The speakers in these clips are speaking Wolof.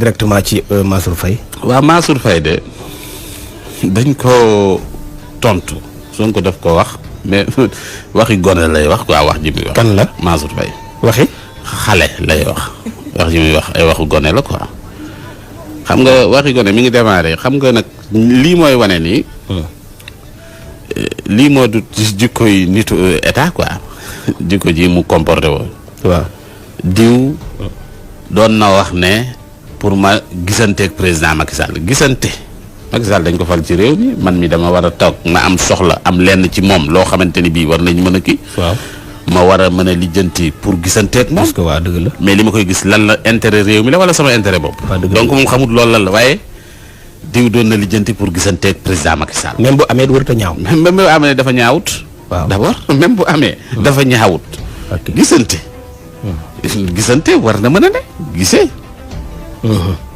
directement ci Mansour Faye. waaw Mansour Faye de dañ ko tontu Sonko daf ko wax mais waxi gone lay wax quoi wax ji muy wax. kan la Mansour Faye. waxi xale lay wax ji muy wax ay waxu gone la quoi xam nga waxi gone mi ngi démarré xam nga nag lii mooy wane nii. lii moo du jikko yi nitu état quoi jikko ji mu comporté woon. waaw diw doon na wax ne pour ma gisanteeg président Macki Sall gisante Macki Sall dañ ko fal ci réew mi man mi dama war a toog ma am soxla am lenn ci moom loo xamante ni bii war nañ mën a kii. waaw ma war a mën a lijjanti pour gisanteeg moom. parce que waa dëgg la. mais li ma koy gis lan la intérêt réew mi la wala sama intérêt bopp. donc moom xamut loolu lan la waaye diw doon na lijjanti pour gisanteeg président Macki Sall. même bu amee warut a ñaaw. même bu amee dafa ñaawut. waaw d'abord même bu amee. dafa ñaawut. gisante. gisante war na mën a ne gisee.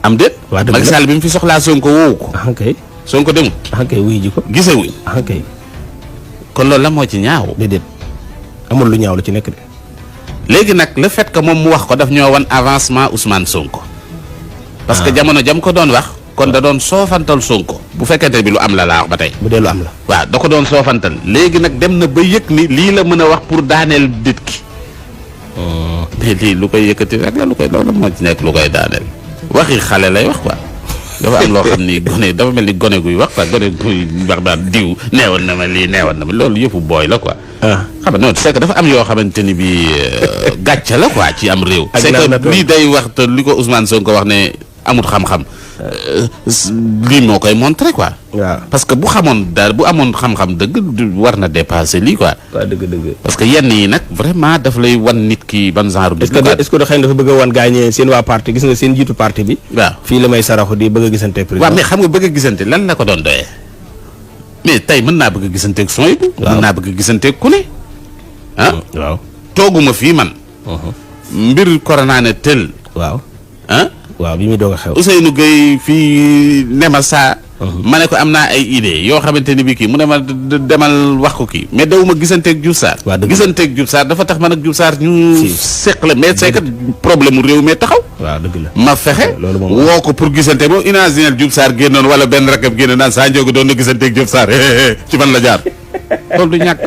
am déet. waa dëgg la Macki Sall bi mu fi soxlaa Sonko woowu ko. kay. Sonko demul. kay wuy ji ko. gisee wuñ. kay. kon loolu la moo ci ñaaw. déedéet amul lu ñaaw la ci nekk de. léegi nag le fait que moom mu wax ko daf ñoo wan avancement Ousmane Sonko. parce que jamono jam ko doon wax. kon da doon soofantal Sonko. bu fekkente bi lu am la laa wax ba tey. bu dee lu am la. waaw da ko doon soofantal léegi nag dem na ba yëg ni lii la mën a wax pour daaneel dit ki. mais lii lu koy yëkkati rek la lu koy loolu moo ci nekk lu koy daaneel. waxi xale lay wax quoi. dafa am loo xam ni gone dafa mel ni gone guy wax quoi gone guy wax daal diw neewoon na ma lii neewoon na ma loolu yëpp booy la quoi. xam nga non c'est que dafa am yoo xamante ni bi gàcce la quoi ci am réew. c'est que lii day wax te li ko Ousmane Sonko wax ne amut xam-xam. lii moo koy montré quoi. waaw parce que bu xamoon daal bu amoon xam-xam dëgg war na dépasser lii quoi. waaw dëgg. parce que yenn yi nag vraiment daf lay wan nit ki ban genre. est-ce que xëy na dafa bëgg a wan gaañee seen waa parti gis nga seen jiitu parti bi. waaw fii la may saraxu di bëgg a gisante président. waaw mais xam nga bëgg a gisante lan la ko doon doyee. mais tey mën naa bëgg a gisanteeg son yi. mën naa bëgg a gisanteeg ku ne. waaw tooguma fii man. mbir corona ne tel. waaw. waaw bi muy doog a xew. Ousseynou Gueye fii ne ma saa. ma ne ko am naa ay idées yoo xamante ni bii kii mu ne ma demal wax ko kii mais dawuma gisanteeg Diouf Sarr. waa dëgg gisanteeg Diouf Sarr dafa tax man ak Diouf Sarr ñu. seq la mais c'est que problème mu réew mi taxaw. waaw dëgg la ma fexe. woo ko pour gisante moom imaginer Diouf Sarr génnoon wala benn rakam génnoon naan saa njóogu doon na gisanteeg Diouf Sarr ci man la jaar loolu du ñàkk.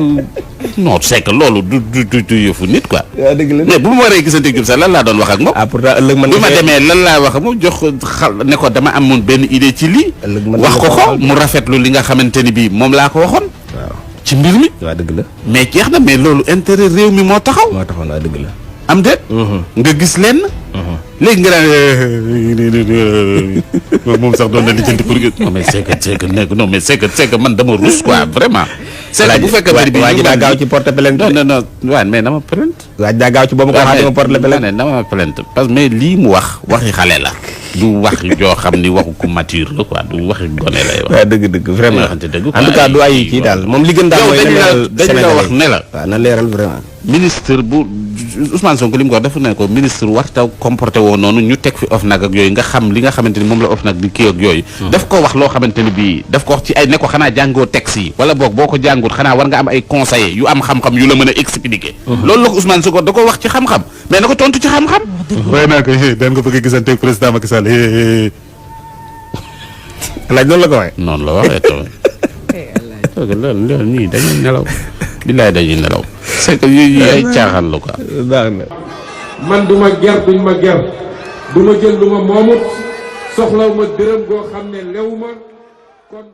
non c'est que loolu du yëfu nit quoi. waaw dëgg la mais bu ma waree gisante Diouf Sarr lan laa doon wax ak moom. pourtant ëllëg man bi ma demee lan laa wax mu jox xal ne ko dama amoon benn idée ci lii. wax ko mu rafetlu li nga xamante ni bii moom laa ko waxoon. waaw ci mbir mi. waaw dëgg la. mais jeex na mais loolu intérêt réew mi moo taxaw. moo taxaw naa dëgg la. am déet. nga gis lenn. léegi nga daan moom sax doon na lijjanti pour non mais c'est que non mais c'est que man dama rus quoi vraiment. c'est que bu fekkee waa ji daa gaaw ci porte plainte. non waaw mais dama plainte. waa ji daa gaaw ci boobu ko waxee dama porte plainte. dama plainte parce que mais lii mu wax waxi xale la. du wax joo xam ni waxu ku mature la quoi du waxi gone lay wax. waaw dëgg vraiment en tout cas du ay kii daal moom li gën daal mooy dañu la wax ne la. waaw na leeral vraiment. ministre bu Ousmane Sonko li mu ko wax dafa ne ko ministre warta comporté woo noonu ñu teg fi OFNAC ak yooyu nga xam li nga xamante ni moom la OFNAC di kii ak yooyu. daf ko wax loo xamante ni bii daf ko wax ci ay ne ko xanaa jàngoo texte yi wala boog boo ko jàngut xanaa war nga am ay conseillers yu am xam-xam yu la mën a expliquer. loolu la ko Ousmane Sonko da ko wax ci xam-xam mais na ko tontu ci xam-xam. waaye naa ko daan nga bëgg a gisante ak président Macki Sall laaj noonu la ko waxee. noonu la waxee tamit. loolu ñii dañuy nelaw. billaay dañuy nelaw. c'est que yooyu ay caaxaan la quoi. baax na. man du ma ger duñ ma ger du ma jël lu ma moomut soxlaw ma dërëm goo xam ne lew ma kon